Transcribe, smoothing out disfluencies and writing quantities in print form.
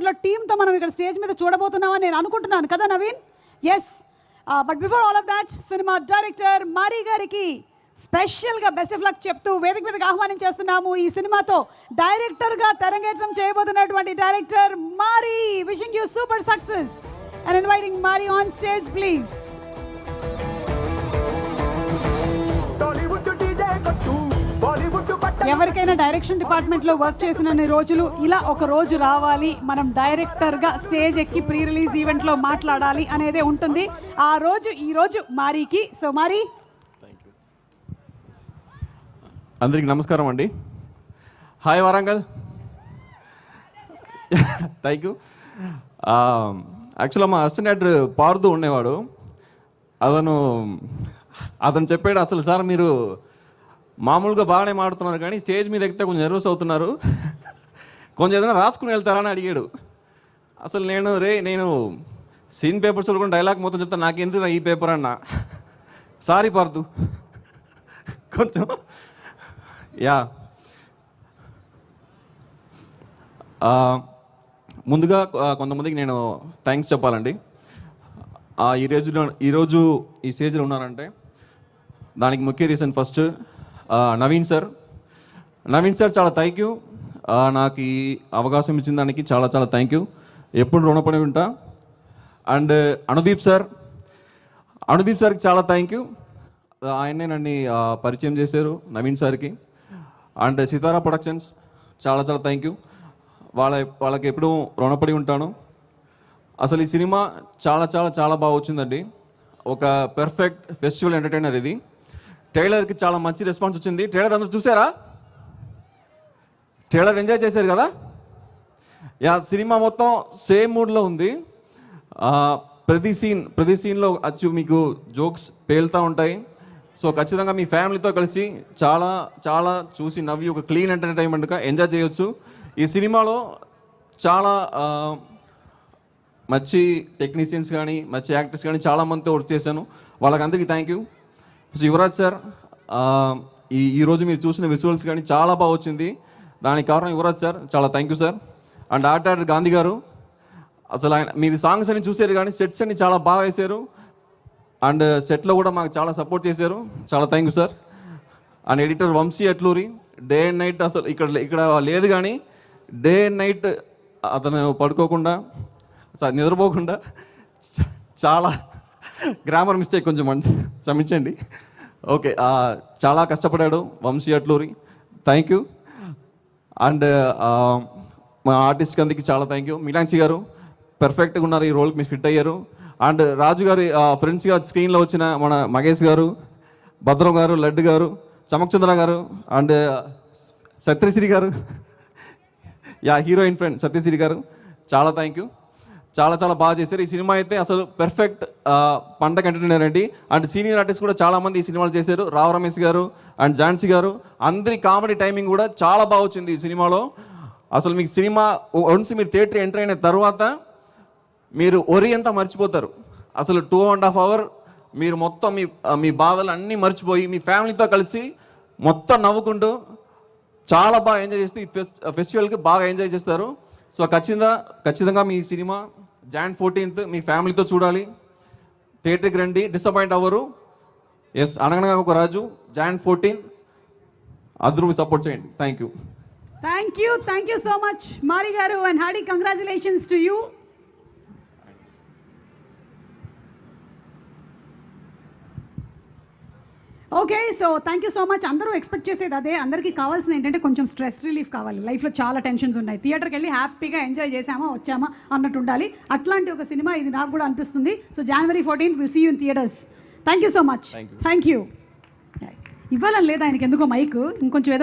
మోడ్లో టీంతో మనం ఇక్కడ స్టేజ్ మీద చూడబోతున్నామని నేను అనుకుంటున్నాను కదా Naveen. Yes, but before all of that cinema director Mari గారికి స్పెషల్గా బెస్ట్ ఆఫ్ లక్ చెప్తూ వేదిక మీదకి ఆహ్వానం చేస్తున్నాము. ఈ సినిమాతో డైరెక్టర్గా తెరంగేట్రం చేయబోతున్నటువంటి director Mari. Wishing you super success and inviting Mari on stage please. ఎవరికైనా డైరెక్షన్ డిపార్ట్మెంట్లో వర్క్ చేసిన రోజులు ఇలా ఒక రోజు రావాలి, మనం డైరెక్టర్గా స్టేజ్ ఎక్కి ప్రీ రిలీజ్ ఈవెంట్లో మాట్లాడాలి అనేదే ఉంటుంది. ఆ రోజు ఈ రోజు మారీకి. సో మారీ, అందరికి నమస్కారం అండి. హాయ్ వరంగల్. Thank you. యాక్చువల్గా మా అసిస్టెంట్ డైరెక్టర్ పార్దు ఉండేవాడు. అతను చెప్పాడు, అసలు సార్ మీరు మామూలుగా బాగానే మాడుతున్నారు కానీ స్టేజ్ మీద ఎక్కితే కొంచెం నర్వస్ అవుతున్నారు, కొంచెం ఏదైనా రాసుకుని వెళ్తారని అడిగాడు. అసలు నేను సీన్ పేపర్స్ కూడా డైలాగ్ మొత్తం చెప్తాను, నాకెందుకు ఈ పేపర్ అన్నా. సారీ పార్దు, కొంచెం యా. ముందుగా కొంతమందికి నేను థ్యాంక్స్ చెప్పాలండి. ఈరోజు ఈ స్టేజ్లో ఉన్నారంటే దానికి ముఖ్య రీజన్ ఫస్ట్ నవీన్ సార్ చాలా థ్యాంక్ యూ. నాకు ఈ అవకాశం ఇచ్చిన దానికి చాలా చాలా థ్యాంక్ యూ, ఎప్పుడు రుణపడి ఉంటా. అండ్ అనుదీప్ సార్కి చాలా థ్యాంక్ యూ, ఆయనే నన్ను పరిచయం చేశారు నవీన్ సార్కి. అండ్ సితారా ప్రొడక్షన్స్ చాలా చాలా థ్యాంక్ యూ, వాళ్ళకి ఎప్పుడూ రుణపడి ఉంటాను. అసలు ఈ సినిమా చాలా చాలా చాలా బాగా వచ్చిందండి. ఒక పెర్ఫెక్ట్ ఫెస్టివల్ ఎంటర్టైనర్ ఇది. ట్రైలర్కి చాలా మంచి రెస్పాన్స్ వచ్చింది. ట్రైలర్ అందరూ చూసారా? ట్రైలర్ ఎంజాయ్ చేశారు కదా? యా, సినిమా మొత్తం సేమ్ మూడ్లో ఉంది. ప్రతి సీన్లో మీకు జోక్స్ పేలుతూ ఉంటాయి. సో ఖచ్చితంగా మీ ఫ్యామిలీతో కలిసి చాలా చాలా చూసి నవ్వి ఒక క్లీన్ ఎంటర్టైన్మెంట్గా ఎంజాయ్ చేయొచ్చు. ఈ సినిమాలో చాలా మంచి టెక్నీషియన్స్ కానీ మంచి యాక్టర్స్ కానీ చాలామందితో వర్క్ చేశాను, వాళ్ళకందరికీ thank you. So Yuvraj sir, ఈరోజు మీరు చూసిన విజువల్స్ కానీ చాలా బాగా వచ్చింది, దానికి కారణం యువరాజ్ సార్, చాలా thank you sir. And art director Gandhi గారు, అసలు మీరు సాంగ్స్ అన్ని చూసారు కానీ సెట్స్ అన్ని చాలా బాగా వేశారు. అండ్ సెట్లో కూడా మాకు చాలా సపోర్ట్ చేశారు, చాలా thank you sir. And editor Vamshi Atluri, day and night అసలు ఇక్కడ లేదు కానీ డే అండ్ నైట్ అతను పడుకోకుండా నిద్రపోకుండా చాలా గ్రామర్ మిస్టేక్ కొంచెం క్షమించండి. ఓకే, చాలా కష్టపడాడు Vamsi Atluri, thank you. And మా ఆర్టిస్ట్ అందుకు చాలా థ్యాంక్ యూ. మీనాక్షి గారు పర్ఫెక్ట్గా ఉన్నారు, ఈ రోల్కి మీరు ఫిట్ అయ్యారు. అండ్ రాజు గారి ఫ్రెండ్స్గా స్క్రీన్లో వచ్చిన మన మహేష్ గారు, భద్రం గారు, లడ్డు గారు, చమక్చంద్ర గారు, అండ్ సత్యశ్రీ గారు, యా హీరోయిన్ ఫ్రెండ్ సత్యశ్రీ గారు, చాలా థ్యాంక్ యూ. చాలా చాలా బాగా చేశారు. ఈ సినిమా అయితే అసలు పెర్ఫెక్ట్ పండగ ఎంటర్టైనర్ అండి. అండ్ సీనియర్ ఆర్టిస్ట్ కూడా చాలామంది ఈ సినిమాలు చేశారు, రావు రమేష్ గారు అండ్ ఝాన్సీ గారు, అందరి కామెడీ టైమింగ్ కూడా చాలా బాగా వచ్చింది ఈ సినిమాలో. అసలు మీకు సినిమా వన్స్ మీరు థియేటర్ ఎంటర్ అయిన తర్వాత మీరు ఒరి అంతా మర్చిపోతారు. అసలు 2.5 hours మీరు మొత్తం మీ బాధలు అన్నీ మర్చిపోయి మీ ఫ్యామిలీతో కలిసి మొత్తం నవ్వుకుంటూ చాలా బాగా ఎంజాయ్ చేస్తూ ఈ ఫెస్టివల్కి బాగా ఎంజాయ్ చేస్తారు. సో ఖచ్చితంగా మీ సినిమా Jan 14th మీ ఫ్యామిలీతో చూడాలి, థియేటర్కి రండి, డిసప్పాయింట్ అవ్వరు. ఎస్, అనగనగా ఒక రాజు Jan 14th అందరూ సపోర్ట్ చేయండి. Thank you so much Mari గారు and Hardy congratulations to you. Okay, so thank you so much. అందరూ ఎక్స్పెక్ట్ చేసేది అదే, అందరికీ కావాల్సింది ఏంటంటే కొంచెం స్ట్రెస్ రిలీఫ్ కావాలి. లైఫ్లో చాలా టెన్షన్స్ ఉన్నాయి, థియేటర్కి వెళ్ళి హ్యాపీగా ఎంజాయ్ చేసామా వచ్చామా అన్నట్టు ఉండాలి. అట్లాంటి ఒక సినిమా ఇది నాకు కూడా అనిపిస్తుంది. So January 14th will see you in theatres. Thank you so much. Thank you. ఇవ్వాలని లేదా ఆయనకి ఎందుకో మైక్, ఇంకొంచెం ఏదో